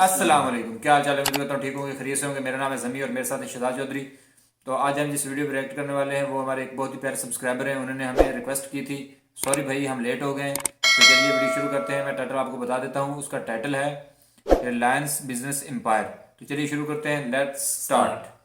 अस्सलाम वालेकुम। क्या हाल चाल है? उम्मीद करता हूँ ठीक होंगे, खैरियत से होंगे। मेरा नाम है ज़मी और मेरे साथ है शहजाद चौधरी। तो आज हम जिस वीडियो पर रिएक्ट करने वाले हैं वो हमारे एक बहुत ही प्यारे सब्सक्राइबर हैं, उन्होंने हमें रिक्वेस्ट की थी। सॉरी भाई, हम लेट हो गए। तो चलिए वीडियो शुरू करते हैं। मैं टाइटल आपको बता देता हूँ। उसका टाइटल है रिलायंस बिजनेस एम्पायर। तो चलिए शुरू करते हैं। Let's start.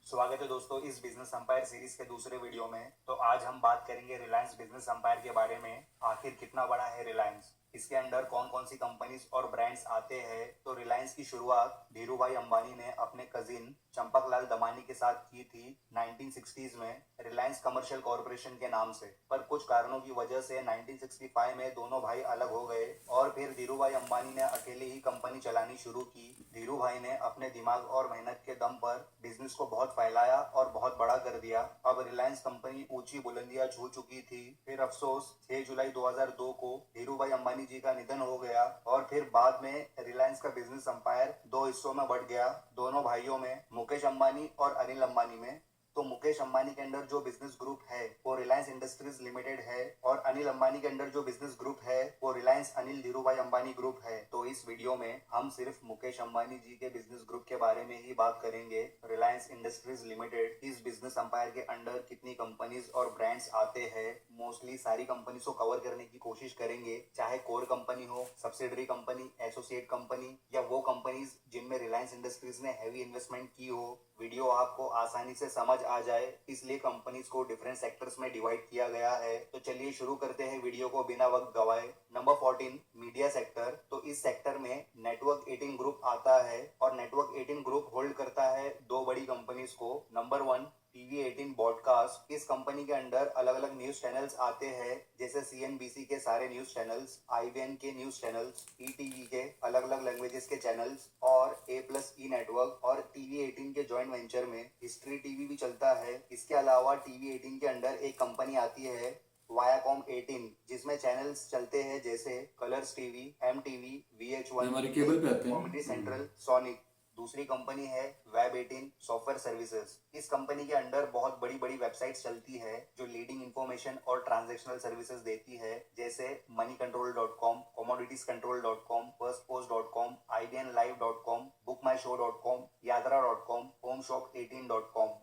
स्वागत है दोस्तों इस बिजनेस अंपायर सीरीज के दूसरे वीडियो में। तो आज हम बात करेंगे रिलायंस बिजनेस अंपायर के बारे में। आखिर कितना बड़ा है रिलायंस, इसके अंडर कौन कौन सी कंपनीज और ब्रांड्स आते हैं। तो रिलायंस की शुरुआत धीरू भाई अंबानी ने अपने कजिन चंपक लाल दमानी के साथ की थी 1960s में रिलायंस कमर्शियल कॉरपोरेशन के नाम से। पर कुछ कारणों की वजह से 1965 में दोनों भाई अलग हो गए और फिर धीरू भाई अंबानी ने अकेले ही कंपनी चलानी शुरू की। धीरू भाई ने अपने दिमाग और मेहनत के दम पर बिजनेस को बहुत फैलाया और बहुत बड़ा कर दिया। अब रिलायंस कंपनी ऊंची बुलंदियां छू चुकी थी। फिर अफसोस 6 जुलाई 2002 को धीरू भाई अंबानी जी का निधन हो गया और फिर बाद में रिलायंस का बिजनेस अंपायर दो हिस्सों में बढ़ गया, दोनों भाइयों में, मुकेश अंबानी और अनिल अंबानी में। तो मुकेश अंबानी के अंडर जो बिजनेस ग्रुप है वो रिलायंस इंडस्ट्रीज लिमिटेड है और अनिल अंबानी के अंडर जो बिजनेस ग्रुप है वो रिलायंस अनिल धीरूभाई अंबानी ग्रुप है। तो इस वीडियो में हम सिर्फ मुकेश अंबानी जी के बिजनेस ग्रुप के बारे में ही बात करेंगे। रिलायंस इंडस्ट्रीज लिमिटेड इस बिजनेस अंपायर के अंडर कितनी कंपनीज और ब्रांड्स आते हैं, मोस्टली सारी कंपनीज को कवर करने की कोशिश करेंगे, चाहे कोर कंपनी हो, सब्सिडरी कंपनी, एसोसिएट कंपनी या वो कंपनीज जिनमें रिलायंस इंडस्ट्रीज ने हैवी इन्वेस्टमेंट की हो। वीडियो आपको आसानी से समझ आ जाए इसलिए कंपनीज को डिफरेंट सेक्टर्स में डिवाइड किया गया है। तो चलिए शुरू करते हैं वीडियो को बिना वक्त गवाए। Number 14, media sector. तो इस सेक्टर में नेटवर्क 18 ग्रुप आता है और नेटवर्क 18 ग्रुप होल्ड करता है दो बड़ी कंपनीज को। Number 1, TV 18 broadcast. इस कंपनी के अंडर अलग अलग न्यूज चैनल्स आते हैं, जैसे सीएनबीसी के सारे न्यूज चैनल्स, आईबीएन के न्यूज चैनल्स, ईटीवी के अलग अलग लैंग्वेजेस के चैनल्स और A+E नेटवर्क। और टीवी 18 के जॉइंट वेंचर में हिस्ट्री टीवी भी चलता है। इसके अलावा टीवी 18 के अंडर एक कंपनी आती है वायाकॉम 18, जिसमें चैनल्स चलते हैं जैसे कलर्स टीवी, एमटीवी, VH1, हमारे केबल पे आते कॉमेडी हैं। Central, sonic. दूसरी कंपनी है वेब 18 सॉफ्टवेयर सर्विसेज। इस कंपनी के अंडर बहुत बड़ी बड़ी वेबसाइट्स चलती है जो लीडिंग इंफॉर्मेशन और ट्रांजैक्शनल सर्विसेज देती है, जैसे moneycontrol.com, commoditiescontrol.com, firstpost.com, ibnlive.com, bookmyshow.com, yadra.com, homeshop18.com।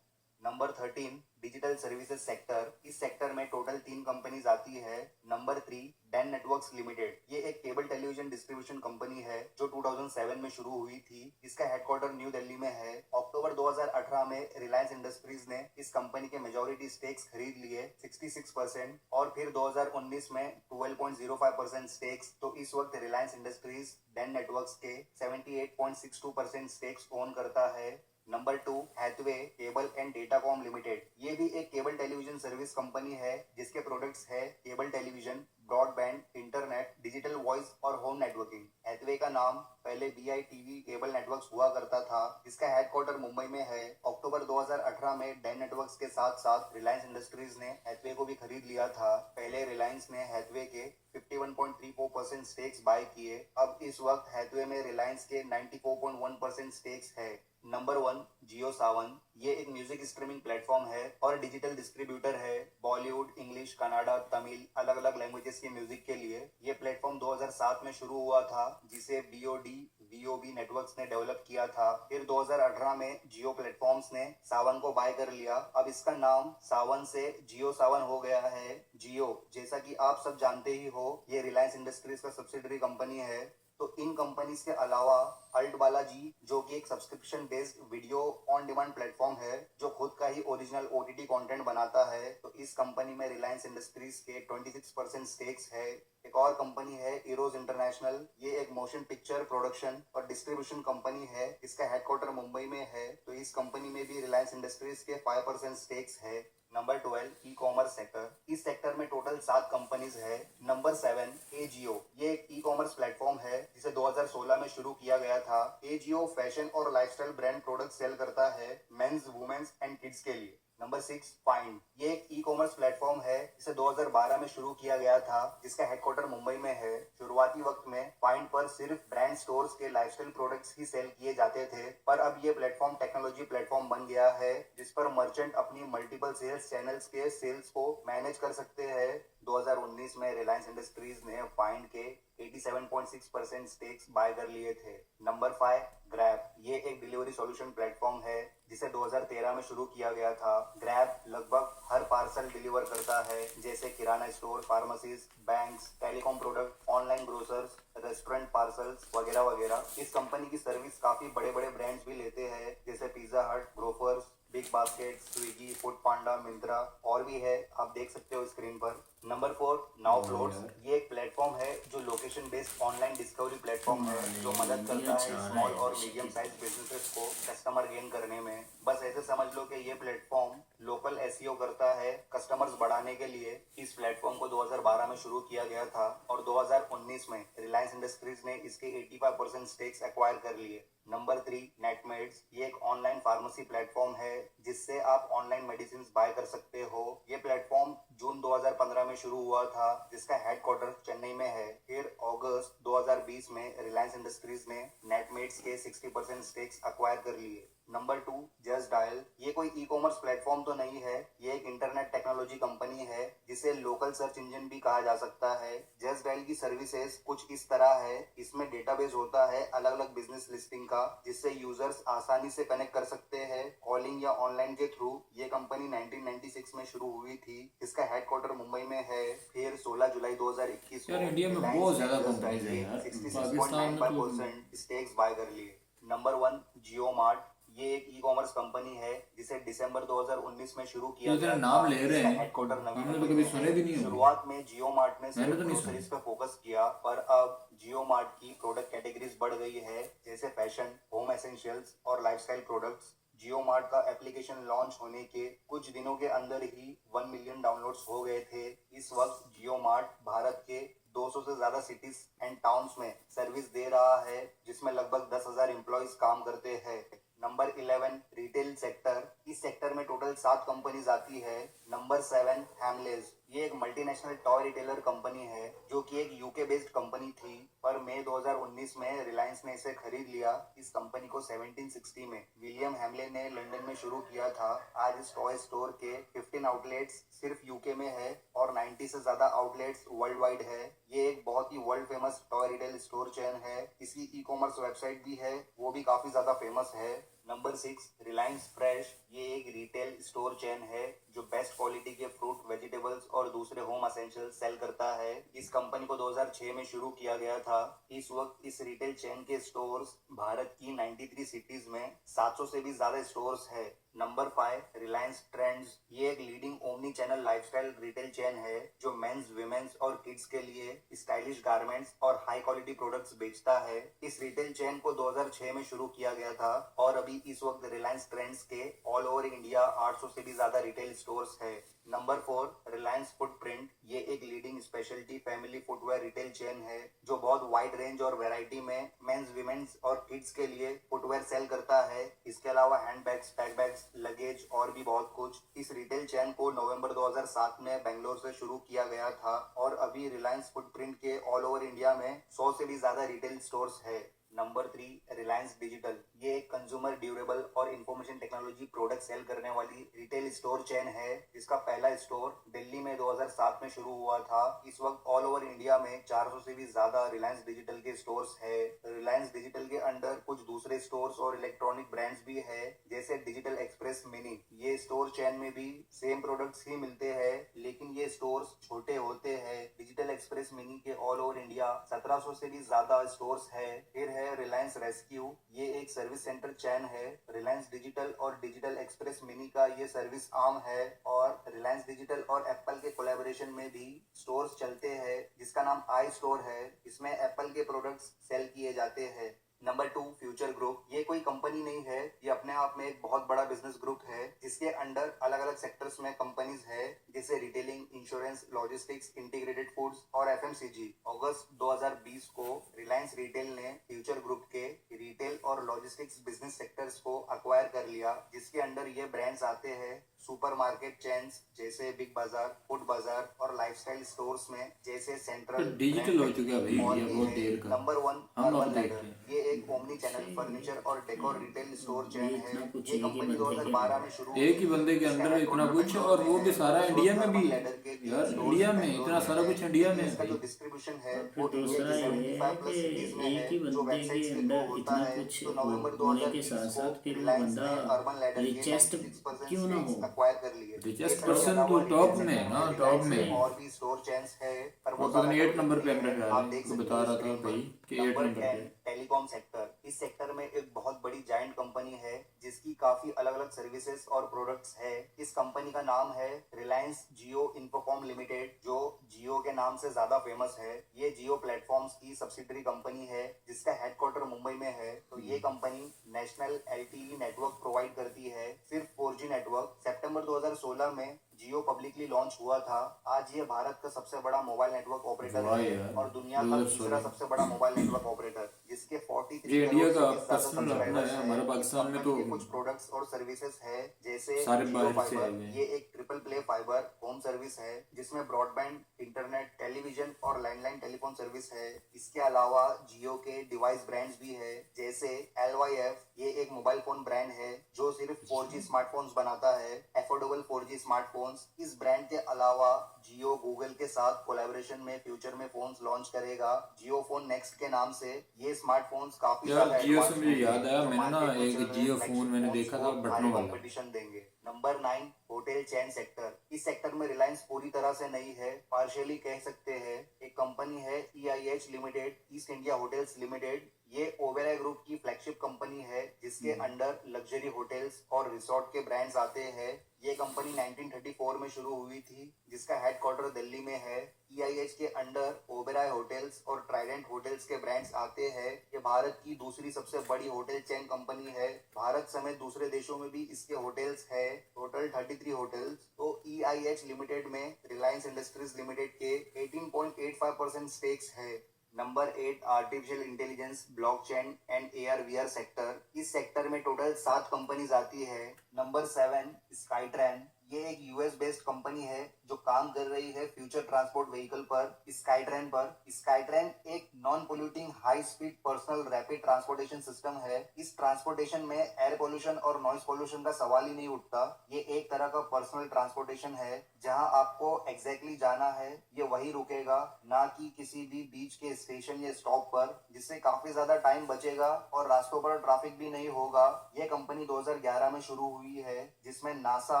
Number 13, digital services sector. इस सेक्टर में टोटल 3 कंपनीज आती है। Number 3, Dan networks limited. ये एक केबल टेलीविजन डिस्ट्रीब्यूशन कंपनी है जो 2007 में शुरू हुई थी। इसका हेडक्वार्टर न्यू दिल्ली में है। अक्टूबर 2018 में रिलायंस इंडस्ट्रीज ने इस कंपनी के मेजॉरिटी स्टेक्स खरीद लिए 66% और फिर 2019 में 12.05% स्टेक्स। तो इस वक्त रिलायंस इंडस्ट्रीज डैन नेटवर्क्स के 78.62% स्टेक्स ओन करता है। Number 2, Hathaway cable and Datacom limited. ये भी एक केबल टेलीविजन सर्विस कंपनी है जिसके प्रोडक्ट्स है cable television, broadband, internet, digital voice और होम नेटवर्किंग। हैथवे का नाम पहले BITV केबल नेटवर्क्स हुआ करता था। इसका हेडक्वार्टर मुंबई में है। अक्टूबर 2018 में डैन नेटवर्क्स के साथ साथ रिलायंस इंडस्ट्रीज ने हैथवे को भी खरीद लिया था। पहले रिलायंस ने हैथवे के 51.34% स्टेक्स बाय किए। अब इस वक्त हैथवे में रिलायंस के 94.1% स्टेक्स है। नंबर 1, जियो सावन। ये एक म्यूजिक स्ट्रीमिंग प्लेटफॉर्म है और डिजिटल डिस्ट्रीब्यूटर है बॉलीवुड, इंग्लिश, कन्नड़ा, तमिल अलग अलग लैंग्वेजेस के म्यूजिक के लिए। ये प्लेटफॉर्म 2007 में शुरू हुआ था जिसे BOD VOB नेटवर्क्स ने डेवलप किया था। फिर 2018 में जियो प्लेटफॉर्म्स ने सावन को बाय कर लिया। अब इसका नाम सावन से जियो सावन हो गया है। जियो, जैसा कि आप सब जानते ही हो, ये रिलायंस इंडस्ट्रीज का सब्सिडरी कंपनी है। तो इन कंपनीज के अलावा अल्ट बालाजी, जो कि एक subscription based video on demand platform है जो खुद का ही ओरिजिनल OTT कंटेंट बनाता है, तो इस कंपनी में रिलायंस इंडस्ट्रीज के 26% स्टेक्स है। एक और कंपनी है इरोज इंटरनेशनल। ये एक मोशन पिक्चर प्रोडक्शन और डिस्ट्रीब्यूशन कंपनी है। इसका हेडक्वार्टर मुंबई में है। तो इस कंपनी में भी रिलायंस इंडस्ट्रीज के 5% स्टेक्स है। Number 12, e commerce sector. इस सेक्टर में टोटल 7 कंपनीज है। Number 7, AJIO. ये एक ई कॉमर्स प्लेटफॉर्म है जिसे 2016 में शुरू किया गया था। एजियो फैशन और लाइफस्टाइल ब्रांड प्रोडक्ट सेल करता है मेंस, वुमेन्स एंड किड्स के लिए। Number 6, find. ये एक ई कॉमर्स प्लेटफॉर्म है जिसे 2012 में शुरू किया गया था, जिसका हेडक्वार्टर मुंबई में है। शुरुआती वक्त में फाइंड पर सिर्फ ब्रांड स्टोर्स के लाइफस्टाइल प्रोडक्ट्स ही सेल किए जाते थे, पर अब ये प्लेटफॉर्म टेक्नोलॉजी प्लेटफॉर्म बन गया है जिस पर मर्चेंट अपनी मल्टीपल सेल्स चैनल्स के सेल्स को मैनेज कर सकते हैं, 2019 में रिलायंस इंडस्ट्रीज ने फाइंड के 87.6% स्टेक्स बाय कर लिए थे। नंबर 5 ग्रैब, ये एक डिलीवरी सॉल्यूशन प्लेटफॉर्म है जिसे 2013 में शुरू किया गया था। ग्रैब लगभग हर पार्सल डिलीवर करता है, जैसे kirana store, pharmacies, banks, telecom product, online grocers, restaurant parcels वगैरह वगैरह। इस कंपनी की सर्विस काफी बड़े बड़े ब्रांड्स भी लेते हैं, जैसे Pizza Hut, Grofers, Big Basket, Swiggy, Food Panda, Myntra और भी है, आप देख सकते हो स्क्रीन पर। नंबर 4 नाउ फ्लोट्स, ये एक प्लेटफॉर्म है जो location based online discovery platform है, जो मदद करता है स्मॉल और मीडियम साइज बिजनेसेस को कस्टमर गेन करने में। बस ऐसे समझ लो कि ये प्लेटफॉर्म लोकल एसईओ करता है कस्टमर्स बढ़ाने के लिए। इस प्लेटफॉर्म को 2012 में शुरू किया गया था और 2019 में रिलायंस इंडस्ट्रीज ने इसके 85% स्टेक्स एक्वायर कर लिए। नंबर 3 नेटमेड्स, ये एक ऑनलाइन फार्मेसी प्लेटफॉर्म है जिससे आप ऑनलाइन मेडिसिन बाय कर सकते हो। ये प्लेटफॉर्म जून 2015 में शुरू हुआ था, जिसका हेडक्वार्टर चेन्नई में है। फिर अगस्त 2020 में रिलायंस इंडस्ट्रीज ने नेटमेड्स के 60% स्टेक्स एक्वायर कर लिए। नंबर 2 जस्ट डायल, ये कोई ई कॉमर्स प्लेटफॉर्म तो नहीं है, ये एक इंटरनेट टेक्नोलॉजी कंपनी है जिसे लोकल सर्च इंजन भी कहा जा सकता है। जस्ट डायल की सर्विसेज कुछ इस तरह है, इसमें डेटाबेस होता है अलग अलग बिजनेस लिस्टिंग का, जिससे यूजर्स आसानी से कनेक्ट कर सकते हैं कॉलिंग या ऑनलाइन के थ्रू। ये कंपनी 1996 में शुरू हुई थी, इसका हेडक्वार्टर मुंबई में है। फिर 16 जुलाई 2021 यार को इंडिया में रिलायंस बहुत ने ज्यादा जस्ट कंपनीज डायल है के यार, पाकिस्तान में तो 66.95% स्टेक्स बाय कर लिए। नंबर 1 जियो मार्ट, ये एक ई कॉमर्स कंपनी है जिसे दिसंबर 2019 में शुरू किया जो तेरा गया नाम था। ले रहे इसका हैं हेडक्वार्टर नवी हमने तो मुंबई कभी में सुने है। भी नहीं होंगे। शुरुआत में जियो मार्ट ने मैंने सिर्फ तो नहीं ग्रोसरीज सुना। पे फोकस किया, पर अब जियो मार्ट की प्रोडक्ट कैटेगरीज बढ़ गई है, जैसे फैशन, होम एसेंशियल्स और लाइफस्टाइल प्रोडक्ट्स। जियो मार्ट का एप्लीकेशन लॉन्च होने के कुछ दिनों के अंदर ही 1 मिलियन डाउनलोड्स हो गए थे। इस वक्त जियो मार्ट भारत के 200 से ज्यादा सिटीज एंड टाउन्स में सर्विस दे रहा है, जिसमें लगभग 10,000 एम्प्लॉइज काम करते हैं। नंबर 11 रिटेल सेक्टर, इस सेक्टर में टोटल 7 कंपनीज आती है। नंबर 7 हैमलेस, ये एक मल्टीनेशनल टॉय रिटेलर कंपनी है जो कि एक यूके बेस्ड कंपनी थी, पर मई 2019 में रिलायंस ने इसे खरीद लिया। इस कंपनी को 1760 में विलियम हैमले ने लंदन में शुरू किया था। आज इस टॉय स्टोर के 15 आउटलेट्स सिर्फ यूके में है और 90 से ज्यादा आउटलेट्स वर्ल्ड वाइड है। ये एक बहुत ही world famous toy retail store chain है। इसकी ई कॉमर्स वेबसाइट भी है, वो भी काफी ज्यादा फेमस है। नंबर 6 रिलायंस फ्रेश, ये एक रिटेल स्टोर चेन है जो बेस्ट क्वालिटी के फ्रूट, वेजिटेबल्स और दूसरे होम एसेंशियल्स सेल करता है। इस कंपनी को 2006 में शुरू किया गया था। इस वक्त इस रिटेल चेन के स्टोर्स भारत की 93 सिटीज में 700 से भी ज्यादा स्टोर्स है। नंबर 5 रिलायंस ट्रेंड्स, ये एक leading omni channel lifestyle retail chain है जो मेंस, विमेंस और किड्स के लिए स्टाइलिश गारमेंट्स और हाई क्वालिटी प्रोडक्ट्स बेचता है। इस रिटेल चेन को 2006 में शुरू किया गया था और अभी इस वक्त रिलायंस ट्रेंड्स के ऑल ओवर इंडिया 800 से भी ज्यादा रिटेल स्टोर्स है। नंबर 4 रिलायंस फुटप्रिंट, ये एक leading speciality family footwear retail chain है जो बहुत वाइड रेंज और वैरायटी में मेंस, विमेंस और किड्स के लिए फुटवेयर सेल करता है। इसके अलावा हैंडबैग्स, पैक बैग्स, लगेज और भी बहुत कुछ। इस रिटेल चेन को नवंबर 2007 में बेंगलोर से शुरू किया गया था और अभी रिलायंस फुटप्रिंट के ऑल ओवर इंडिया में 100 से भी ज्यादा रिटेल स्टोर्स है। नंबर 3 रिलायंस डिजिटल, ये एक कंज्यूमर ड्यूरेबल और इंफॉर्मेशन टेक्नोलॉजी प्रोडक्ट सेल करने वाली रिटेल स्टोर चेन है, जिसका पहला स्टोर दिल्ली में 2007 में शुरू हुआ था। इस वक्त ऑल ओवर इंडिया में 400 से भी ज्यादा रिलायंस डिजिटल के स्टोर्स है। रिलायंस डिजिटल के अंडर कुछ दूसरे स्टोर्स और इलेक्ट्रॉनिक ब्रांड्स भी है, जैसे डिजिटल एक्सप्रेस मिनी। ये स्टोर चेन में भी सेम प्रोडक्ट्स ही मिलते हैं, लेकिन ये स्टोर्स छोटे होते हैं। डिजिटल एक्सप्रेस मिनी के ऑल ओवर इंडिया 1700 से भी ज्यादा स्टोर्स है। फिर है रिलायंस रेस्क्यू, ये एक सर्विस सेंटर चैन है। रिलायंस डिजिटल और डिजिटल एक्सप्रेस मिनी का ये सर्विस आर्म है और रिलायंस डिजिटल और एप्पल के कोलैबोरेशन में भी स्टोर्स चलते हैं, जिसका नाम आई स्टोर है। इसमें एप्पल के प्रोडक्ट्स सेल किए जाते हैं। नंबर 2 फ्यूचर ग्रुप, ये कोई कंपनी नहीं है, ये अपने आप में एक बहुत बड़ा बिजनेस ग्रुप है जिसके अंडर अलग अलग सेक्टर्स में कंपनीज है, जैसे retailing, insurance, logistics, integrated foods और एफएमसीजी। अगस्त 2020 को रिलायंस रिटेल ने फ्यूचर ग्रुप के रिटेल और लॉजिस्टिक्स बिजनेस सेक्टर्स को अक्वायर कर लिया, जिसके अंडर ये ब्रांड्स आते हैं सुपरमार्केट चेन्स जैसे बिग बाजार, फूड बाजार और लाइफस्टाइल स्टोर्स में जैसे तो सेंट्रल, डिजिटल हो चुका है भाई और ये भी बहुत है। देर का। नंबर 1 हम अब अर्बन देख लैडर, रहे हैं। ये एक ओमनी चैनल फर्नीचर और डेकोर रिटेल स्टोर चेन है। इतना कुछ ये एक ही कंपनी बंदे के 2012 में शुरू एक ही हुई बंदे के थी। अंडर इसका इतना हेडक्वार्टर कुछ, बेंगलोर और में वो भी है। सारा इंडिया में भी। अर्बन लैडर के तीन यार स्टोर्स इंडिया में बेंगलोर इतना सारा है। कुछ इंडिया में है इसका जो भाई। डिस्ट्रीब्यूशन है और फिर वो इंडिया दूसरा की ये 75 है प्लस कि सिटीज में एक है, ही जो बंदे वेबसाइट्स के के थ्रू अंडर होता इतना है। कुछ तो नवंबर होने के 2020 साथ को साथ फिर वो रिलायंस बंदा ने अर्बन लैडर के रिचेस्ट 96% क्यों ना हो। स्टेक्स एक्वायर कर लिए। रिचेस्ट इसके पर्सन अलावा तो रिटेल टॉप में है सेगमेंट ना, में टॉप रिलायंस में के है। और भी स्टोर चेन्स है, पर वो और ज्यादा पता नहीं 8 डेवलप नंबर पे नहीं मेरा है। ख्याल आप है, देख तो सकते बता हो रहा था स्क्रीन भाई पर। कि 8 नंबर नंबर 10 पे। Telecom sector. इस सेक्टर में एक बहुत बड़ी जायंट कंपनी है जिसकी काफी अलग अलग सर्विसेज और प्रोडक्ट्स है। इस कंपनी का नाम है रिलायंस जियो इंफोकॉम लिमिटेड, जो जियो के नाम से ज्यादा फेमस है। ये जियो प्लेटफॉर्म्स की सब्सिडरी कंपनी है जिसका हेडक्वार्टर मुंबई में है। तो ये company national LTE network provide करती है, सिर्फ 4G नेटवर्क। सितंबर 2016 में जियो पब्लिकली लॉन्च हुआ था। आज ये भारत का सबसे बड़ा मोबाइल नेटवर्क ऑपरेटर वाह है यार, और दुनिया का 2016 तीसरा सबसे बड़ा मोबाइल नेटवर्क ऑपरेटर, जिसके 43 ये करोड़ इंडिया से का भी ज्यादा पर्सनल अपना सब्सक्राइबर्स है। हैं। हमारे इस पाकिस्तान में कंपनी तो के कुछ प्रोडक्ट्स और सर्विसेज है, जैसे सारे जियो बाहर से फाइबर। आए ये एक triple play fibre home service है जिसमें ब्रॉडबैंड, इंटरनेट, टेलीविजन और लैंडलाइन टेलीफोन सर्विस है। इसके अलावा जियो के डिवाइस ब्रांड्स भी है, जैसे LYF। ये एक मोबाइल फोन ब्रांड है जो सिर्फ 4G स्मार्टफोन्स बनाता है, एफोर्डेबल 4G स्मार्टफोन्स। इस ब्रांड के अलावा जियो गूगल के साथ कोलैबोरेशन में फ्यूचर में फोन्स लॉन्च करेगा, जियो फोन नेक्स्ट के नाम से। ये स्मार्टफोन्स काफी यार ज्यादा जियो से एडवांस मुझे होंगे, याद आया, जो मैंने ना मार्केट में चल एक रहे जियो फोन फ्लैगशिप मैंने फोन्स देखा को था भारी बटनों वाला। कंपटीशन देंगे। Number 9 hotel chain sector. इस सेक्टर में रिलायंस पूरी तरह से नहीं है, पार्शियली कह सकते हैं। एक कंपनी है EIH limited, east India hotels limited. ये ओबेरॉय ग्रुप की फ्लैगशिप कंपनी है जिसके अंडर लग्जरी होटल्स और रिसोर्ट के ब्रांड्स आते हैं। ये कंपनी 1934 में शुरू हुई थी, जिसका हेडक्वार्टर दिल्ली में है। EIH के अंडर ओबेरॉय होटल्स और ट्राइडेंट होटल्स के ब्रांड्स आते हैं। ये भारत की दूसरी सबसे बड़ी होटल चेन कंपनी है। भारत समेत दूसरे देशों में भी इसके होटल्स है, टोटल 33 होटल्स। तो EIH लिमिटेड में रिलायंस इंडस्ट्रीज लिमिटेड के 18.85% स्टेक्स है। Number 8 artificial intelligence, blockchain and AR/VR sector. इस सेक्टर में टोटल 7 कंपनीज आती है। नंबर 7 स्काईट्रैन। ये एक US बेस्ड कंपनी है जो काम कर रही है फ्यूचर ट्रांसपोर्ट व्हीकल पर, स्काईट्रैन पर। स्काईट्रैन एक non polluting high speed personal rapid transportation system है। इस ट्रांसपोर्टेशन में एयर पोल्यूशन और नॉइज पोल्यूशन का सवाल ही नहीं उठता। ये एक तरह का पर्सनल ट्रांसपोर्टेशन है, जहां आपको एग्जैक्टली जाना है ये वही रुकेगा, ना कि किसी भी बीच के स्टेशन या स्टॉप पर, जिससे काफी ज्यादा टाइम बचेगा और रास्तों पर ट्रैफिक भी नहीं होगा। ये कंपनी 2011 में शुरू हुई है, जिसमें नासा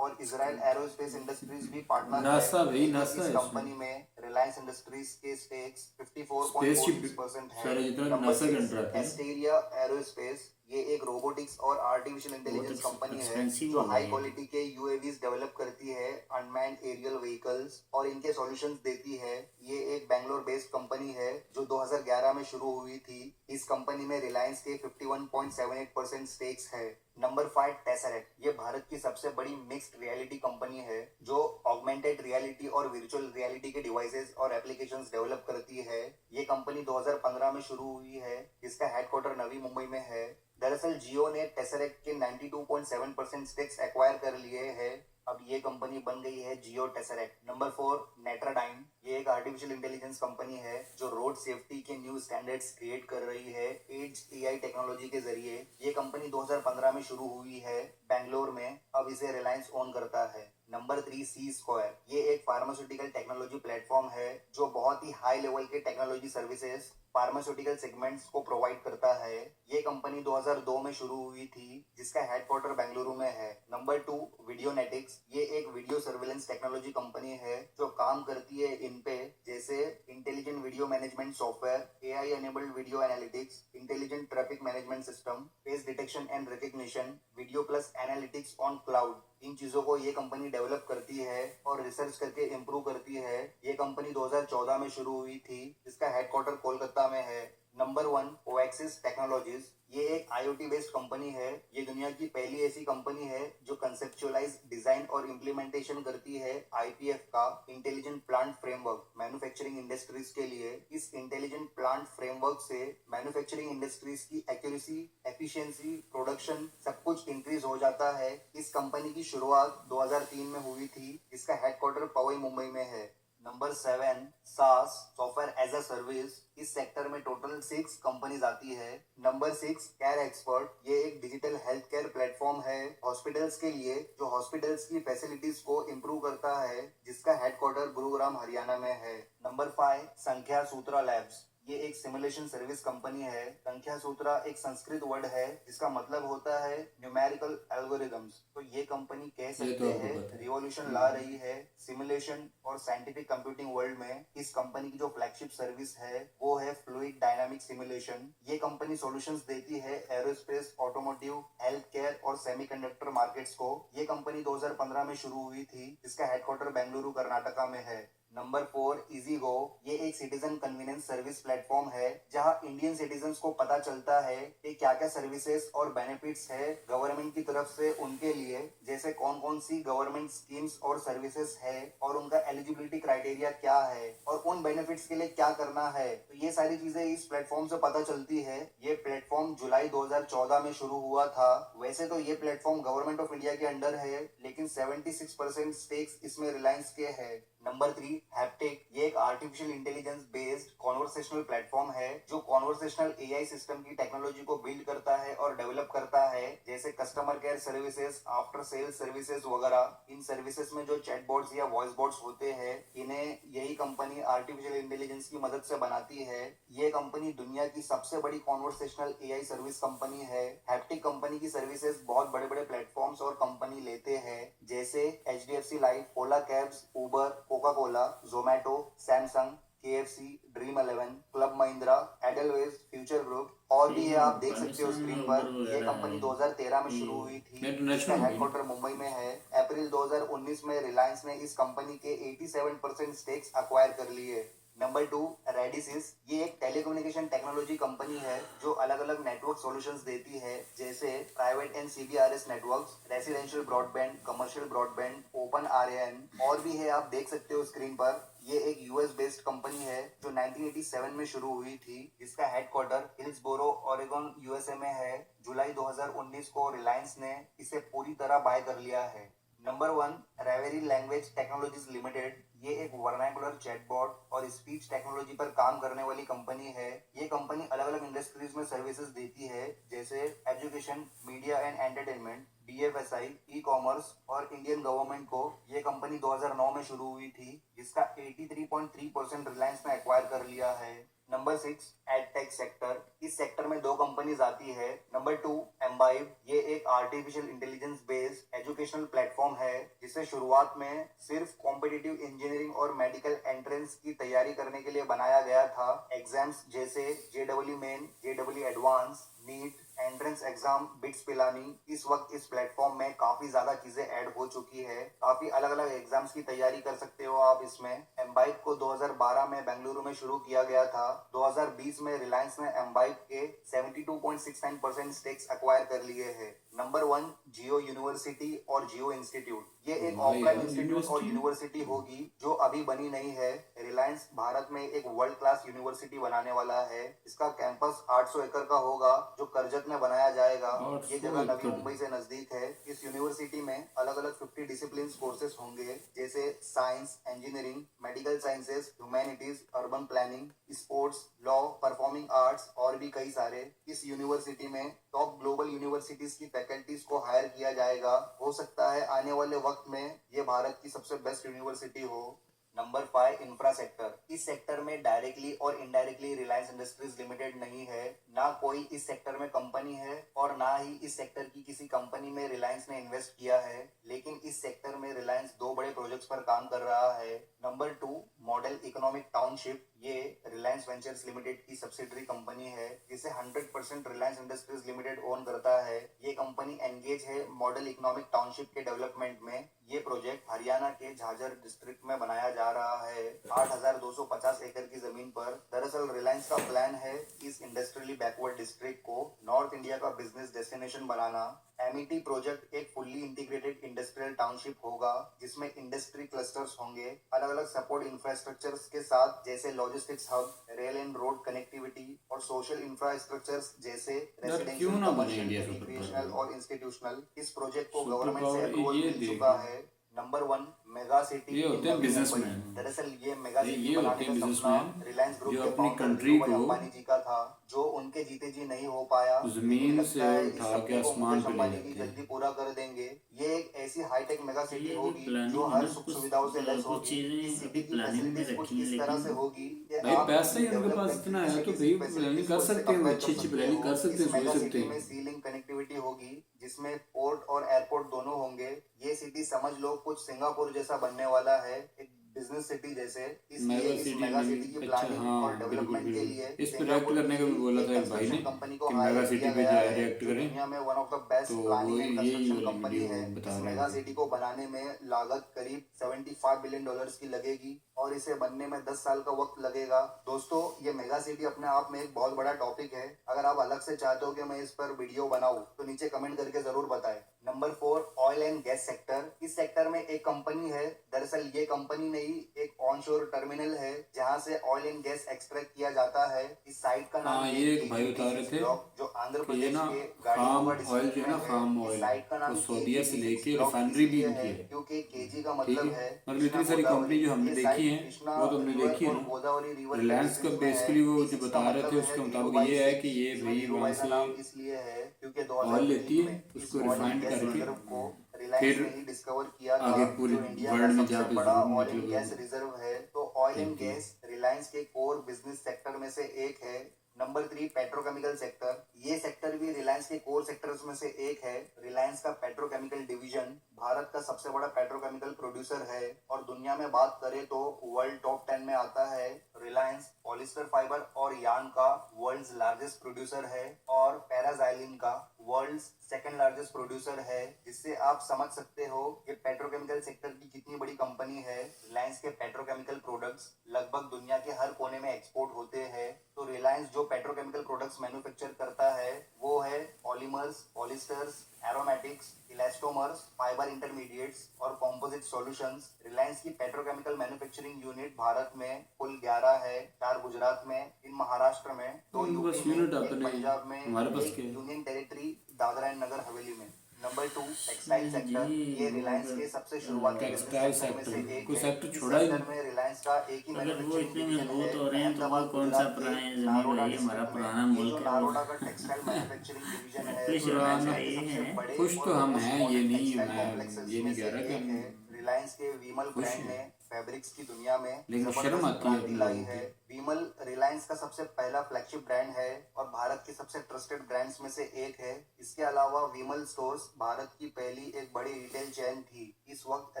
और इजराइल एरोस्पेस इंडस्ट्रीज भी पार्टनर नासा है। भाई, लेकिन नासा इस है कंपनी में रिलायंस इंडस्ट्रीज के स्टेक्स स्पेसशिप 54.46% है। सारे जितना नंबर नासा 6 कंट्रैक्ट है। एस्टेरिया एरोस्पेस। ये एक रोबोटिक्स और आर्टिफिशियल इंटेलिजेंस कंपनी है एक्सपेंसिव जो हो हाई गए। क्वालिटी के UAVs डेवलप करती है, अनमैन्ड एरियल व्हीकल्स, और इनके सॉल्यूशंस देती है। ये एक बैंगलोर बेस्ड कंपनी है जो 2011 में शुरू हुई थी। इस कंपनी में रिलायंस के 51.78% स्टेक्स है। Number 5 Tesseract. ये भारत की सबसे बड़ी मिक्स्ड रियलिटी कंपनी है जो ऑगमेंटेड रियलिटी और वर्चुअल रियलिटी के डिवाइसेस और एप्लीकेशंस डेवलप करती है। ये कंपनी 2015 में शुरू हुई है, जिसका हेडक्वार्टर नवी मुंबई में है। दरअसल जियो ने टेसरेक्ट के 92.7% स्टेक्स एक्वायर कर लिए हैं। अब ये कंपनी बन गई है जियो टेसरेक्ट। नंबर 4 नेट्राडाइन। ये एक आर्टिफिशियल इंटेलिजेंस कंपनी है जो रोड सेफ्टी के न्यू स्टैंडर्ड्स क्रिएट कर रही है एज AI टेक्नोलॉजी के जरिए। ये कंपनी 2015 में शुरू हुई है बैंगलोर में, अब इसे रिलायंस ओन करता है। नंबर 3 सी स्क्वायर। ये एक फार्मास्यूटिकल टेक्नोलॉजी प्लेटफॉर्म है जो बहुत ही हाई लेवल के टेक्नोलॉजी सर्विसेज फार्मास्यूटिकल सेगमेंट्स को प्रोवाइड करता है। ये कंपनी 2002 में शुरू हुई थी, जिसका हेडक्वार्टर बेंगलुरु में है। नंबर 2 वीडियोनेटिक्स। ये एक वीडियो सर्विलेंस टेक्नोलॉजी कंपनी है जो काम करती है इन पे, जैसे intelligent video management software, AI enabled video analytics, intelligent traffic management system, face detection and recognition, video plus analytics on cloud. इन चीजों को ये कंपनी डेवलप करती है और रिसर्च करके इम्प्रूव करती है। ये कंपनी 2014 में शुरू हुई थी, इसका हेडक्वार्टर कोलकाता में है। नंबर 1 ओएक्सिस टेक्नोलॉजीज। ये एक IoT बेस्ड कंपनी है। ये दुनिया की पहली ऐसी कंपनी है जो कंसेप्चुअलाइज, डिजाइन और इम्प्लीमेंटेशन करती है IPF का intelligent plant framework manufacturing industries के लिए। इस इंटेलिजेंट प्लांट फ्रेमवर्क से मैन्युफैक्चरिंग इंडस्ट्रीज की एक्यूरेसी, एफिशिएंसी, प्रोडक्शन सब कुछ इंक्रीज हो जाता है। इस कंपनी की शुरुआत 2003 में हुई थी, जिसका हेडक्वार्टर पवई मुंबई में है। Number 7 SaaS, software as a service इस सेक्टर में टोटल 6 कंपनीज आती है। नंबर 6 केयर एक्सपर्ट, ये एक डिजिटल हेल्थ केयर प्लेटफॉर्म है हॉस्पिटल्स के लिए, जो हॉस्पिटल्स की फैसिलिटीज को इम्प्रूव करता है, जिसका हेडक्वार्टर गुरुग्राम हरियाणा में है। नंबर 5 संख्या सूत्रा लैब्स, ये एक सिमुलेशन सर्विस कंपनी है। संख्या सूत्रा एक संस्कृत वर्ड है जिसका मतलब होता है न्यूमेरिकल एल्गोरिदम्स। तो ये कंपनी कह सकते हैं रिवॉल्यूशन ला रही है सिमुलेशन और साइंटिफिक कंप्यूटिंग वर्ल्ड में। इस कंपनी की जो फ्लैगशिप सर्विस है वो है फ्लूइड डायनामिक सिमुलेशन। ये कंपनी सॉल्यूशंस देती है एरोस्पेस, ऑटोमोटिव, हेल्थ केयर और सेमीकंडक्टर मार्केट्स को। ये कंपनी 2015 में शुरू हुई थी, जिसका हेडक्वार्टर बेंगलुरु कर्नाटका में है। नंबर 4 इजीगो, ये एक सिटीजन कन्वीनियंस सर्विस प्लेटफॉर्म है जहां इंडियन सिटीजन्स को पता चलता है कि क्या क्या सर्विसेज और बेनिफिट्स है गवर्नमेंट की तरफ से उनके लिए, जैसे कौन कौन सी गवर्नमेंट स्कीम्स और सर्विसेज है और उनका एलिजिबिलिटी क्राइटेरिया क्या है और उन बेनिफिट्स के लिए क्या करना है। तो ये सारी चीजें इस प्लेटफॉर्म से पता चलती है। ये प्लेटफॉर्म जुलाई 2014 में शुरू हुआ था। वैसे तो ये प्लेटफॉर्म गवर्नमेंट ऑफ इंडिया के अंडर है, लेकिन 76% स्टेक्स इसमें रिलायंस के है। नंबर 3 हैप्टिक, ये एक artificial intelligence based conversational platform है जो कॉन्वर्सेशनल एआई सिस्टम की टेक्नोलॉजी को बिल्ड करता है और डेवलप करता है, जैसे customer care services, after sales services वगैरह। इन सर्विसेज में जो चैटबॉट्स या वॉइस बॉट्स होते हैं, इन्हें यही कंपनी आर्टिफिशियल इंटेलिजेंस की मदद से बनाती है। ये कंपनी दुनिया की सबसे बड़ी कॉन्वर्सेशनल एआई सर्विस कंपनी है। हैप्टिक कंपनी की सर्विसेज बहुत बड़े बड़े प्लेटफॉर्म्स और कंपनी लेते हैं, जैसे HDFC Life, Ola Cabs, Uber, Coca Cola, Zomato, Samsung, KFC, Dream 11, Club Mahindra, Edelweiss, Future Group और भी है। आप देख सकते हो स्क्रीन पर। ये कंपनी 2013 में शुरू हुई थी, इसका हेडक्वार्टर मुंबई में है। अप्रैल 2019 में रिलायंस ने इस कंपनी के 87% स्टेक्स अक्वायर कर लिए। नंबर 2 रेडिसिस, ये एक टेलीकम्युनिकेशन टेक्नोलॉजी कंपनी है जो अलग अलग नेटवर्क सॉल्यूशंस देती है, जैसे private and CBRS networks, residential broadband, commercial broadband, open RAN और भी है। आप देख सकते हो स्क्रीन पर। ये एक US बेस्ड कंपनी है जो 1987 में शुरू हुई थी, जिसका हेडक्वार्टर हिल्सबोरो, ओरेगन, USA में है। जुलाई 2019 को रिलायंस ने इसे पूरी तरह बाय कर लिया है। नंबर 1 रेवेरी लैंग्वेज टेक्नोलॉजीज लिमिटेड, ये एक वर्नाकुलर चैटबॉट और स्पीच टेक्नोलॉजी पर काम करने वाली कंपनी है। ये कंपनी अलग अलग इंडस्ट्रीज में सर्विसेज देती है, जैसे education, media and entertainment, BFSI, e-commerce और इंडियन गवर्नमेंट को। ये कंपनी 2009 में शुरू हुई थी, जिसका 83.3% रिलायंस ने एक्वायर कर लिया है। नंबर 6 एडटेक सेक्टर, इस सेक्टर में 2 कंपनीज आती है। नंबर 2 एम्बाइब, ये एक artificial intelligence based educational platform है, जिसे शुरुआत में सिर्फ कॉम्पिटिटिव इंजीनियरिंग और मेडिकल एंट्रेंस की तैयारी करने के लिए बनाया गया था। एग्जाम्स जैसे JEE main, JEE advance, NEET, entrance exam, BITS Pilani. इस वक्त इस प्लेटफॉर्म में काफी ज्यादा चीजें ऐड हो चुकी है। काफी अलग अलग एग्जाम्स की तैयारी कर सकते हो आप इसमें। एम्बाइब को 2012 में बेंगलुरु में शुरू किया गया था। 2020 में रिलायंस ने एम्बाइब के 72.69% स्टेक्स एक्वायर कर लिए हैं। नंबर 1 जियो यूनिवर्सिटी और जियो इंस्टीट्यूट, ये एक ऑफलाइन इंस्टीट्यूट और यूनिवर्सिटी होगी जो अभी बनी नहीं है। रिलायंस भारत में एक वर्ल्ड क्लास यूनिवर्सिटी बनाने वाला है। इसका कैंपस 800 एकड़ का होगा, जो करजत में बनाया जाएगा। ये जगह नवी मुंबई से नजदीक है। इस यूनिवर्सिटी में अलग अलग 50 डिसिप्लिन कोर्सेज होंगे, जैसे science, engineering, medical sciences, humanities, urban planning, sports, law, performing arts और भी कई सारे। इस यूनिवर्सिटी में टॉप ग्लोबल यूनिवर्सिटीज की फैकल्टीज को हायर किया जाएगा। हो सकता है आने वाले वक्त में ये भारत की सबसे बेस्ट यूनिवर्सिटी हो। नंबर 5 इंफ्रा सेक्टर, इस सेक्टर में डायरेक्टली और इनडायरेक्टली रिलायंस इंडस्ट्रीज लिमिटेड नहीं है। ना कोई इस सेक्टर में कंपनी है और ना ही इस सेक्टर की किसी कंपनी में रिलायंस ने इन्वेस्ट किया है, लेकिन इस सेक्टर में रिलायंस 2 बड़े प्रोजेक्ट्स पर काम कर रहा है। नंबर 2 मॉडल इकोनॉमिक टाउनशिप, ये रिलायंस वेंचर्स लिमिटेड की सब्सिडरी कंपनी है, जिसे 100% रिलायंस इंडस्ट्रीज लिमिटेड ओन करता है। ये कंपनी एंगेज है मॉडल इकोनॉमिक टाउनशिप के डेवलपमेंट में। ये प्रोजेक्ट हरियाणा के झाझर डिस्ट्रिक्ट में बनाया जा रहा है, 8,250 एकड़ की जमीन पर। दरअसल रिलायंस का प्लान है इस इंडस्ट्रियली बैकवर्ड डिस्ट्रिक्ट को नॉर्थ इंडिया का बिजनेस डेस्टिनेशन बनाना। MET प्रोजेक्ट एक फुल्ली इंटीग्रेटेड इंडस्ट्रियल टाउनशिप होगा, जिसमें इंडस्ट्री क्लस्टर्स होंगे अलग अलग सपोर्ट इंफ्रास्ट्रक्चर्स के साथ, जैसे logistics hub, rail and road connectivity और सोशल इंफ्रास्ट्रक्चर्स जैसे रेसिडेंशियल, कमर्शियल, रिक्रिएशनल और इंस्टीट्यूशनल। इस प्रोजेक्ट को गवर्नमेंट से अप्रूवल मिल चुका है। नंबर 1 मेगा सिटी ये होते हैं बिजनेसमैन। दरअसल ये मेगा ये सिटी होते बनाने हैं का सपना बिजनेसमैन रिलायंस ग्रुप जो के अपनी फाउंडर कंट्री धीरूभाई को अंबानी जी का था, जो उनके जीते जी नहीं हो पाया, लेकिन जमीन लगता से है इस उठा के सपने को आसमान मुकेश पे ले अंबानी जी जाते हैं। जल्दी पूरा कर देंगे। ये एक ऐसी हाईटेक मेगा सिटी ये अभी होगी जो प्लानिंग है हर ना, सुख कुछ सुविधाओं से लैस कुछ होगी। इस चीजें सिटी अभी की प्लानिंग में फैसिलिटीज कुछ रखी हैं, इस तरह से लेकिन होगी कि भाई आप पैसा ही किसी उनके डेवलप पास कंट्री इतना की है तो सिटीज की भाई प्लानिंग फैसिलिटीज कर को इससे सकते हैं, वो कंपेयर अच्छी कर अच्छी सकते प्लानिंग हो। कर सकते इस हैं, सोच मेगा सकते सिटी में हैं। सी लिंक कनेक्टिविटी होगी, जिसमें पोर्ट और एयरपोर्ट दोनों होंगे। ये सिटी समझ लो कुछ सिंगापुर जैसा बनने वाला है, एक बिजनेस सिटी जैसे। इसलिए मेगा इस सिटी मेगा में सिटी की भी अच्छा, प्लानिंग और हाँ बिल्कुल डेवलपमेंट के बिल्कुल, लिए इस पे रिएक्ट सिंगापुर करने की का भी बोला एक था एक भाई ने कंस्ट्रक्शन कंपनी को कि मेगा हायर सिटी किया पे जो गया है है, रिएक्ट जो करें, दुनिया में वन ऑफ द बेस्ट तो प्लानिंग वो एंड यही कंस्ट्रक्शन वाली कंपनी वीडियो है। बता इस रहे मेगा थे। सिटी को बनाने में लागत करीब $75 बिलियन की लगेगी और इसे बनने में 10 साल का वक्त लगेगा। दोस्तों, ये मेगा सिटी अपने आप में एक बहुत बड़ा टॉपिक है। अगर आप अलग से चाहते हो कि मैं इस पर वीडियो बनाऊं तो नीचे कमेंट करके जरूर बताएं। Number 4, oil and gas sector. इस सेक्टर में एक कंपनी है, दरअसल ये कंपनी नहीं, एक ऑनशोर टर्मिनल है जहां से ऑयल एंड गैस एक्सट्रैक्ट किया जाता है। इस साइट का नाम हाँ, है ये एक भाई बता रहे KUTCC थे ब्लॉक, जो आंध्र कि ये प्रदेश ना के फार्म गाड़ीनगर ऑयल डिस्ट्रिक्ट जो है में ना, है। फार्म इस ऑयल साइट का वो नाम सऊदीया से KG6 लेके ब्लॉक रिफाइनरी भी इसलिए इनकी है है। क्योंकि KG का ठीक मतलब है, है मतलब कृष्णा इतनी सारी गोदावरी। कंपनी जो हमने ये देखी साइट है कृष्णा वो तो हमने रिवर देखी है और ना। गोदावरी रिवर के रिलायंस का बेसिस में है। बेसिकली वो जो T6 का बता रहे थे मतलब है उसके मुताबिक धीरूभाई ये है 6। कि ये इसमें भाई वहाँ धीरूभाई का से नाम इसलिए है क्योंकि ऑयल लेती 2003 है, में इस उसको ऑयल एंड रिफाइंड गैस करके रिजर्व को रिलायंस फिर ने ही डिस्कवर किया था, आगे पूरे जो इंडिया का वर्ल्ड में सबसे जहाँ पे बड़ा जरूर ऑयल एंड गैस मतलब रिजर्व है। तो ऑयल एंड देती है। गैस रिलायंस के कोर बिजनेस सेक्टर में से एक है। Number 3, petrochemical sector. ये सेक्टर भी रिलायंस के कोर सेक्टर्स में से एक है। रिलायंस का पेट्रोकेमिकल डिवीजन भारत का सबसे बड़ा पेट्रोकेमिकल प्रोड्यूसर है और दुनिया में बात करें तो वर्ल्ड टॉप 10 में आता है। रिलायंस पॉलिस्टर फाइबर और यार्न का वर्ल्ड्स लार्जेस्ट प्रोड्यूसर है और पैराजाइलिन का वर्ल्ड्स सेकंड लार्जेस्ट प्रोड्यूसर है। जिससे आप समझ सकते हो कि पेट्रोकेमिकल सेक्टर की कितनी बड़ी कंपनी है। रिलायंस के पेट्रोकेमिकल प्रोडक्ट्स लगभग दुनिया के हर कोने में एक्सपोर्ट होते हैं। तो रिलायंस जो पेट्रोकेमिकल प्रोडक्ट्स मैन्युफैक्चर करता है वो है polymers, polyesters, aromatics, elastomers, fibre intermediates और कंपोजिट सॉल्यूशंस। रिलायंस की पेट्रोकेमिकल मैन्युफैक्चरिंग यूनिट भारत में कुल 11 है, 4 गुजरात में, 3 महाराष्ट्र में, 2 उनके पास यूपी में, यूनिट 1 अपने, पंजाब में, हमारे पास 1 क्या है? Union territory Dadra and Nagar Haveli में। Number 2, textile sector. जी ये रिलायंस के सबसे शुरुआती बिजनेस टेक्सटाइल सेक्टर में से सेक्टर, एक कोई है। सेक्टर इस छोड़ा ही सेक्टर नहीं। में रिलायंस का एक ही अगर वो मैन्युफैक्चरिंग इतने डिवीजन मजबूत है हो रहे हैं तो वो अहमदाबाद कौन सा गुजरात के पुराने जमी नारोडा भाई, हमारा डिस्ट्रिक्ट में। पुराना ये जो मुल्क है वो नारोडा का टेक्सटाइल मैन्युफैक्चरिंग डिवीजन है खुश रहना पुराना दुनिया के चाहिए सबसे है। बड़े खुश और तो हम मोस्ट हैं, ये मॉडर्न नहीं, टेक्सटाइल मैं कॉम्प्लेक्सेस ये में नहीं से कह रहा कि एक है। हम रिलायंस के विमल खुश ब्रांड ने हैं, फैब्रिक्स की दुनिया में लेकिन शर्म जबरदस्त आती है क्रांति अपने लाई लोगों है। की। विमल रिलायंस का सबसे पहला फ्लैगशिप ब्रांड है और भारत के सबसे ट्रस्टेड ब्रांड्स में से एक है। इसके अलावा विमल स्टोर्स भारत की पहली एक बड़ी रिटेल चेन थी। इस वक्त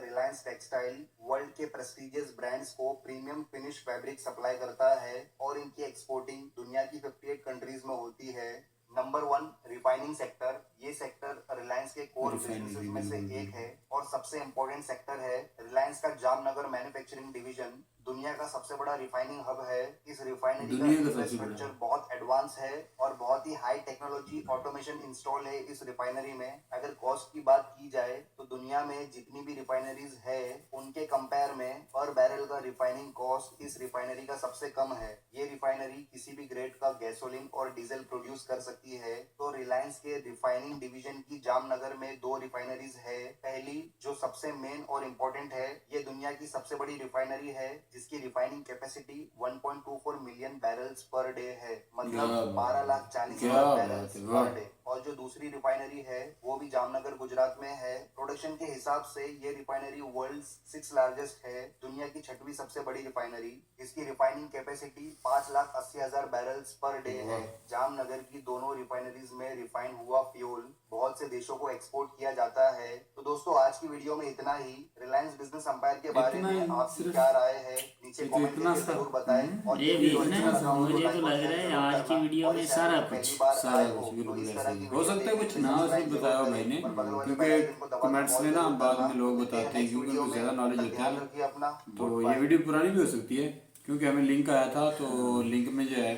रिलायंस टेक्सटाइल वर्ल्ड के प्रेस्टिजियस ब्रांड्स को प्रीमियम फिनिश फैब्रिक सप्लाई करता है और इनकी एक्सपोर्टिंग दुनिया की 58 कंट्रीज में होती है। Number 1, refining sector. ये सेक्टर रिलायंस के कोर रिफाइनरी बिजनेसेस में से बिल्कुल एक है और सबसे इंपॉर्टेंट सेक्टर है। रिलायंस का जामनगर मैन्युफैक्चरिंग डिवीजन दुनिया का सबसे बड़ा रिफाइनिंग हब है। इस रिफाइनरी का दुनिया का सबसे इंफ्रास्ट्रक्चर बड़ा। बहुत एडवांस है और बहुत ही हाई टेक्नोलॉजी ऑटोमेशन इंस्टॉल है इस रिफाइनरी में। अगर कॉस्ट की बात की जाए तो दुनिया में जितनी भी रिफाइनरीज है उनके कंपेयर में पर बैरल का रिफाइनिंग कॉस्ट इस रिफाइनरी का सबसे कम है। ये रिफाइनरी किसी भी ग्रेड का गैसोलीन और डीजल प्रोड्यूस कर सकती है। तो रिलायंस के रिफाइनिंग डिवीजन की जामनगर में 2 रिफाइनरीज है। पहली जो सबसे मेन और इम्पोर्टेंट है, ये दुनिया की सबसे बड़ी रिफाइनरी है जिसकी refining capacity 1.24 million barrels per day है, मतलब 12,40,000 बैरल्स पर डे। और जो दूसरी रिफाइनरी है वो भी जामनगर गुजरात में है। प्रोडक्शन के हिसाब से ये रिफाइनरी वर्ल्ड 6 लार्जेस्ट है, दुनिया की 6वीं सबसे बड़ी रिफाइनरी। इसकी refining capacity 5,80,000 barrels per day है। जामनगर की दोनों रिफाइनरीज में रिफाइन हुआ फ्यूल बहुत से देशों को एक्सपोर्ट किया जाता है। तो दोस्तों, आज की वीडियो में इतना ही। रिलायंस बिजनेस एम्पायर के बारे इतना में ही आपकी सिर्फ? क्या राय है नीचे ये तो कमेंट इतना करके सा? जरूर बताएं। और ये वीडियो भी अच्छा ना, लगा हो तो मुझे लाइक तो और लग शेयर रहा है जरूर आज की करना। वीडियो और में इस सारा चैनल पे कुछ पहली बार सारा आए कुछ हो तो बिल्कुल इस ऐसे तरह ही की हो वीडियो सकता है, देखने कुछ के लिए ना सब्सक्राइब उसमें जरूर बताया हो करें भाई ने, और बगल वाले क्योंकि बेल आइकन को दबाकर कमेंट्स ऑल में ना जरूर बाद करना। में लोग मिलते हैं बताते हैं नेक्स्ट क्योंकि वीडियो उनको में। ज़्यादा तब नॉलेज तक होता ध्यान है। रखिए अपना। तो गुड ये बाय। वीडियो पुरानी भी हो सकती है क्योंकि हमें लिंक आया था, तो लिंक में जो है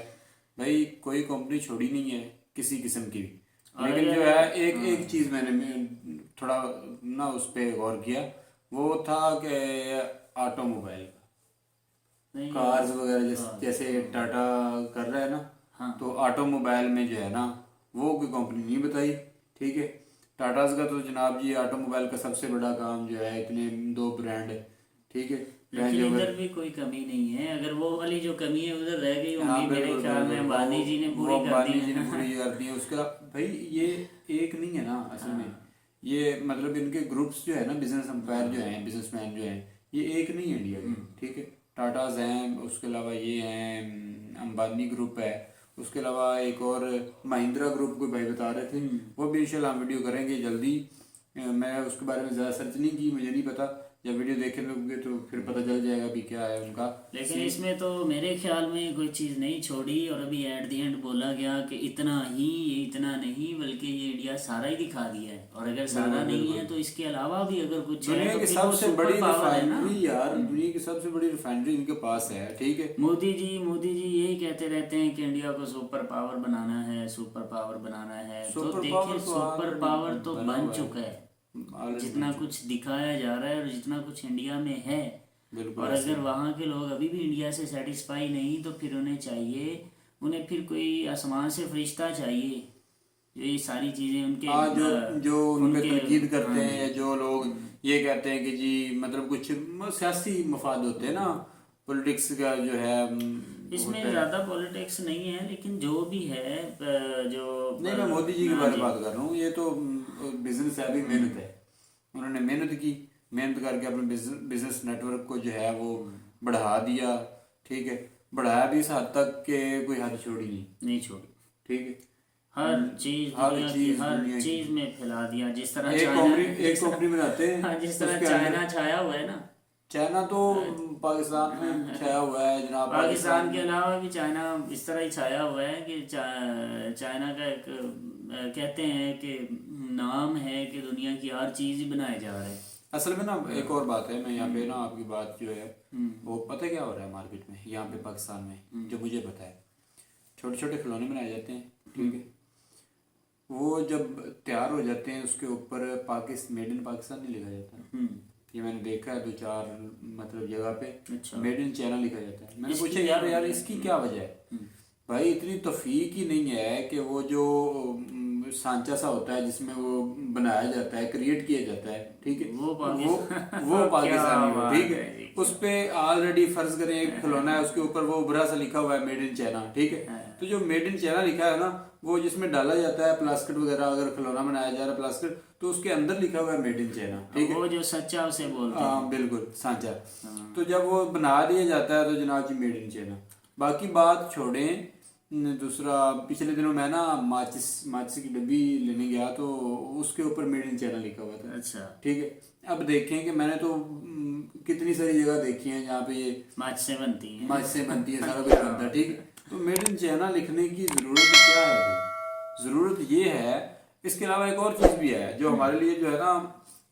भाई कोई कंपनी छोड़ी नहीं है किसी किस्म की भी। और लेकिन जो अगर है एक चीज़ मैंने थोड़ा ना उस पर गौर किया, वो था कि ऑटोमोबाइल का, नहीं, कार्स वगैरह हाँ, जैसे टाटा कर रहा है ना, हाँ। तो ऑटोमोबाइल में जो है ना वो कोई कंपनी नहीं बताई। ठीक है, टाटाज का तो जनाब जी ऑटोमोबाइल का सबसे बड़ा काम जो है, इतने 2 ब्रांड है, ठीक है। रेंज लेकिन रोवर, इधर भी कोई कमी नहीं है, अगर वो वाली जो कमी है उधर रह गई हाँ होंगी, मेरे बिल्कुल ख्याल में बिल्कुल, अंबानी जी ने वो पूरी कर दी अंबानी जी ने है। पूरी कर दी है उसका। भाई ये एक नहीं है ना असल में, ये मतलब इनके ग्रुप्स जो है ना, बिजनेस एम्पायर जो हैं, बिजनेसमैन जो हैं, ये एक नहीं है इंडिया के, ठीक है। टाटाज हैं, उसके अलावा ये हैं, अंबानी ग्रुप है, उसके अलावा एक और महिंद्रा ग्रुप कोई भाई बता रहे थे, वो भी इंशाल्लाह हम वीडियो करेंगे जल्दी। मैं उसके बारे में ज़्यादा सर्च नहीं की, मुझे नहीं पता, जब वीडियो देखे लोगे तो फिर पता चल जाएगा भी क्या है उनका। लेकिन इसमें तो मेरे ख्याल में कोई चीज़ नहीं छोड़ी, और अभी एट द एंड बोला गया कि इतना ही, ये इतना नहीं, बल्कि ये इंडिया सारा ही दिखा दिया है, और अगर सारा नहीं है तो इसके अलावा भी अगर कुछ है दुनिया तो की फिर वो सबसे सुपर बड़ी पावर है ना। रिफाइनरी यार, दुनिया की सबसे बड़ी रिफाइनरी इनके पास है, ठीक है। मोदी जी यही कहते रहते हैं कि इंडिया को सुपर पावर बनाना है, सुपर पावर बनाना है, तो सुपर देखिए पावर तो सुपर already पावर तो बना बन हुआ है। चुका है। Already जितना कुछ दिखाया जा रहा है और जितना कुछ इंडिया में है, बिल्कुल और अगर वहाँ के लोग अभी भी इंडिया से सेटिस्फाई नहीं, तो फिर उन्हें चाहिए, उन्हें फिर कोई आसमान से फरिश्ता चाहिए जो ये सारी चीज़ें उनके हाँ, जो जो उन पे उनके तनकीद करते हाँ हैं, या जो लोग ये कहते हैं कि जी मतलब कुछ सियासी मफाद होते हैं ना, पॉलिटिक्स का जो है इसमें होता है। ज़्यादा पॉलिटिक्स नहीं है, लेकिन जो भी है जो नहीं, मैं मोदी जी के हाँ बारे जी। में बात कर रहा हूँ, ये तो बिजनेस है, अभी मेहनत है, उन्होंने मेहनत की, मेहनत करके अपने बिजनेस नेटवर्क को जो है वो बढ़ा दिया, ठीक है। बढ़ाया भी इस हद तक कि कोई हद छोड़ी नहीं, छोड़ी, ठीक है। हर चीज हर दुनिया की चीज हर दुनिया की। चीज में फैला दिया, जिस तरह एक चाइना कंपनी बनाते हैं, हाँ, जिस तरह उसके अंदर चाइना छाया हुआ है ना, चाइना तो पाकिस्तान में छाया हुआ है जनाब। पाकिस्तान के अलावा भी चाइना इस तरह ही छाया हुआ है कि चाइना का एक कहते हैं कि नाम है कि दुनिया की हर चीज ही बनाए जा रहे हैं। असल में ना एक और बात है, मैं यहाँ पे ना आपकी बात जो है वो पता है क्या हो रहा है मार्केट में, यहाँ पे पाकिस्तान में, जो मुझे पता है, छोटे छोटे खिलौने बनाए जाते हैं, ठीक है। वो जब तैयार हो जाते हैं उसके ऊपर मेड इन पाकिस्तान नहीं लिखा जाता। ये मैंने देखा है 2-4 मतलब जगह पे अच्छा। मेड इन चाइना लिखा जाता है। मैंने पूछा यार इसकी क्या वजह है? भाई इतनी तौफीक ही नहीं है कि वो जो सांचा सा होता है जिसमें वो बनाया जाता है, क्रिएट किया जाता है, ठीक है, वो पाकिस्तानी हो, ठीक है। उस पे ऑलरेडी फर्ज करें एक खिलौना है, उसके ऊपर वो बुरा सा लिखा हुआ है मेड इन चाइना, ठीक है। तो जो मेड इन चाइना लिखा है ना, वो जिसमें डाला जाता है प्लास्टिक वगैरह, अगर खिलौना बनाया जा रहा है प्लास्टिक, तो उसके अंदर लिखा हुआ है मेड इन चाइना, ठीक है। वो जो सच्चा उसे बोलते हैं। हाँ बिल्कुल, सांचा। तो जब वो बना दिया जाता है तो जनाब जी मेड इन चाइना। बाकी बात छोड़ें, दूसरा पिछले दिनों मैं ना माचिस की डब्बी लेने गया तो उसके ऊपर मेड इन चाइना लिखा हुआ था, अच्छा। ठीक है। अब देखें कि मैंने तो कितनी सारी जगह देखी है जहाँ पे ये माच से बनती है, माच से बनती है, सारा कुछ बनता है, ठीक है। तो मेड इन चाइना लिखने की जरूरत क्या है भाई? जरूरत ये है, इसके अलावा एक और चीज़ भी है जो हमारे लिए जो है ना,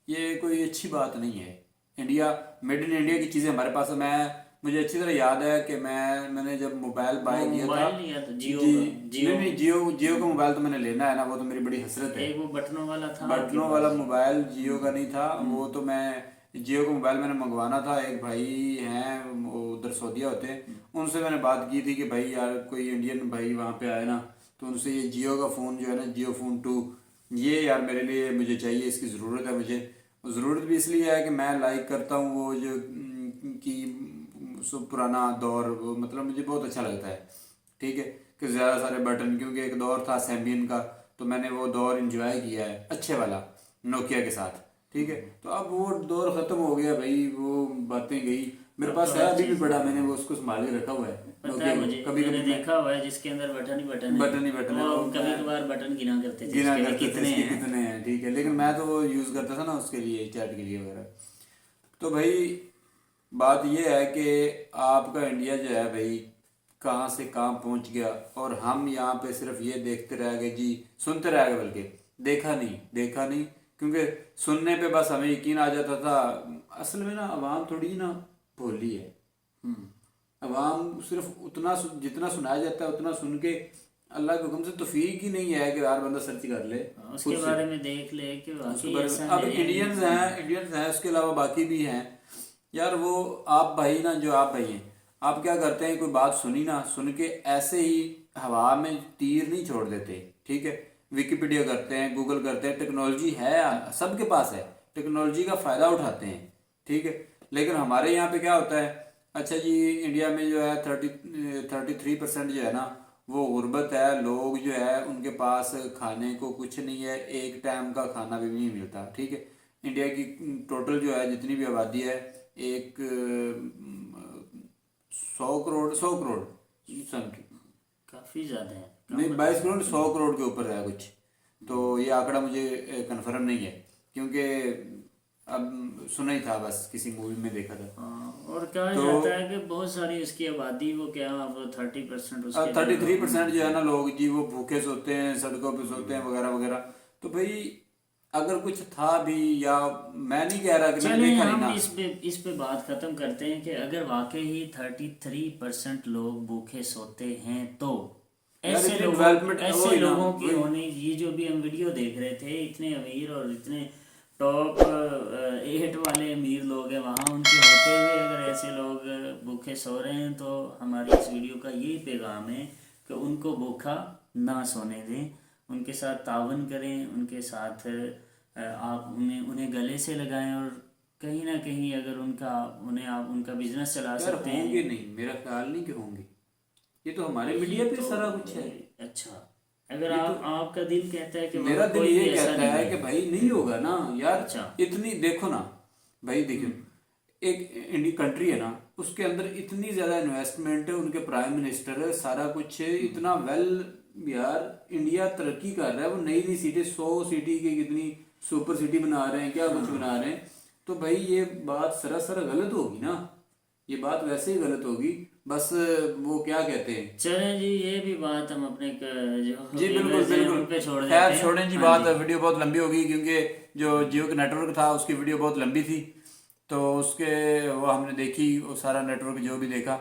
ये कोई अच्छी बात नहीं है। इंडिया, मेड इन इंडिया की चीज़ें हमारे पास है। मुझे अच्छी तरह याद है कि मैंने जब मोबाइल बाय किया था, जियो का मोबाइल तो मैंने लेना है ना, वो तो मेरी बड़ी हसरत है। एक वो बटनों वाला था, बटनों वाला मोबाइल जियो का नहीं था, वो तो मैं जियो का मोबाइल मैंने मंगवाना था। एक भाई हैं वो उधर सऊदीया होते हैं, उनसे मैंने बात की थी कि भाई यार कोई इंडियन भाई वहाँ पे आए ना, तो उनसे ये जियो का फ़ोन जो है ना, जियो फ़ोन 2, ये यार मेरे लिए मुझे चाहिए, इसकी ज़रूरत है मुझे। ज़रूरत भी इसलिए है कि मैं लाइक करता हूँ वो जो कि पुराना दौर, वो मतलब मुझे बहुत अच्छा लगता है, ठीक है, कि ज़्यादा सारे बटन, क्योंकि एक दौर था सैम्बियन का, तो मैंने वो दौर एंजॉय किया है अच्छे वाला नोकिया के साथ, ठीक है। तो अब वो दौर ख़त्म हो गया भाई, वो बातें गई। मेरे पास है अभी भी बड़ा, मैंने वो उसको संभाल के रखा हुआ है। पता है मुझे, कभी मैंने देखा हुआ है जिसके अंदर बटन ही बटन है। वो कभी कभार बटन गिना करते थे कितने हैं, ठीक है। लेकिन मैं तो वो यूज़ करता था ना उसके लिए, चैट के लिए वगैरह। तो भाई बात ये है कि आपका इंडिया जो है भाई कहाँ से कहाँ पहुँच गया, और हम यहाँ पे सिर्फ ये देखते रह गए जी, सुनते रह गए, बल्कि देखा नहीं, क्योंकि सुनने पे बस हमें यकीन आ जाता था। असल में ना अवाम थोड़ी ना भोली है। अवाम सिर्फ उतना जितना सुनाया जाता है उतना सुन के अल्लाह के हुक्म से तौफीक ही नहीं है कि हर बंदा सर्च कर ले, उसके बारे में देख ले कि वाकई ऐसा अब है। इंडियंस हैं, उसके अलावा बाकी भी हैं यार। वो आप भाई ना, जो आप भाई हैं, आप क्या करते हैं, कोई बात सुनी ना, सुन के ऐसे ही हवा में तीर नहीं छोड़ देते, ठीक है। विकिपीडिया करते हैं, गूगल करते हैं, टेक्नोलॉजी है, सबके पास है, टेक्नोलॉजी का फ़ायदा उठाते हैं, ठीक है। लेकिन हमारे यहाँ पे क्या होता है, अच्छा जी इंडिया में जो है 33% जो है ना वो गुर्बत है, लोग जो है उनके पास खाने को कुछ नहीं है, एक टाइम का खाना भी नहीं मिलता, ठीक है। इंडिया की टोटल जो है जितनी भी आबादी है, एक 100 करोड़ समथिंग, काफी ज्यादा है। नहीं 22 करोड़ 100 करोड़ के ऊपर है कुछ, तो ये आंकड़ा मुझे कंफर्म नहीं है, क्योंकि अब सुना ही था, बस किसी मूवी में देखा था। और कहा जाता है कि बहुत सारी इसकी आबादी वो क्या अब 30% उसके 33% जो है ना लोग जी वो भूखे सोते हैं, सड़कों पे सोते हैं वगैरह वगैरह। तो भाई अगर कुछ था भी, या मैं नहीं कह रहा कि मैंने चलिए देखा नहीं हम ना, इस पे बात खत्म करते हैं कि अगर वाकई ही 33% लोग भूखे सोते हैं तो यार ऐसे इतनी लोगों development ऐसे वही ना, लोगों की वही। होने, ये जो भी हम वीडियो देख रहे थे, इतने अमीर और इतने टॉप 8 वाले अमीर लोग हैं वहाँ, उनके होते हुए अगर ऐसे लोग भूखे सो रहे हैं, तो हमारी इस वीडियो का यही पैगाम है कि उनको भूखा ना सोने दें, उनके साथ तावन करें, उनके साथ आप उन्हें गले से लगाएं, और कहीं ना कहीं अगर आप उनका बिजनेस चला यार सकते हैं। होंगे नहीं, मेरा ख्याल नहीं कि होंगे, ये तो हमारे मीडिया पे सारा कुछ है। अच्छा, अगर आपका दिल कहता है कि मेरा दिल कोई ये भी ऐसा कहता नहीं है कि भाई नहीं होगा ना यार। अच्छा। इतनी देखो ना भाई, देखो एक इंडिया कंट्री है ना, उसके अंदर इतनी ज्यादा इन्वेस्टमेंट है, उनके प्राइम मिनिस्टर है, सारा कुछ है, इतना वेल, यार इंडिया तरक्की कर रहा है, वो नई नई सिटी, 100 सिटी की कितनी सुपर सिटी बना रहे हैं, क्या कुछ बना रहे हैं। तो भाई ये बात सरासर गलत होगी ना, ये बात वैसे ही गलत होगी, बस वो क्या कहते हैं। चलें जी, ये भी बात हम अपने जो जी बिल्कुल viewers हैं, बिल्कुल, उन पे छोड़ देते खैर हैं। छोड़ें जी हाँ बात, वीडियो बहुत लंबी होगी, क्योंकि जो जियो का नेटवर्क था उसकी वीडियो बहुत लंबी थी, तो उसके वो हमने देखी, वो सारा नेटवर्क जो भी देखा।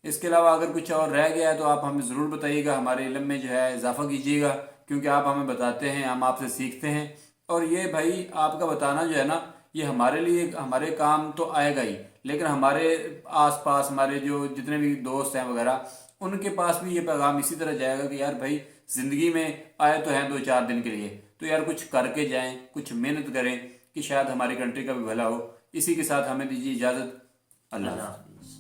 इसके अलावा अगर कुछ और रह गया है तो आप हमें ज़रूर बताइएगा, हमारे इल्म में जो है इजाफा कीजिएगा, क्योंकि आप हमें बताते हैं, हम आपसे सीखते हैं। और ये भाई आपका बताना जो है ना, ये हमारे लिए, हमारे काम तो आएगा ही, लेकिन हमारे आसपास हमारे जो जितने भी दोस्त हैं वगैरह, उनके पास भी ये पैगाम इसी तरह जाएगा कि यार भाई ज़िंदगी में आए तो हैं 2-4 दिन के लिए, तो यार कुछ करके जाएं, कुछ मेहनत करें कि शायद हमारी कंट्री का भी भला हो। इसी के साथ हमें दीजिए इजाज़त। अल्लाह हाफ़िज़। हाफिज़।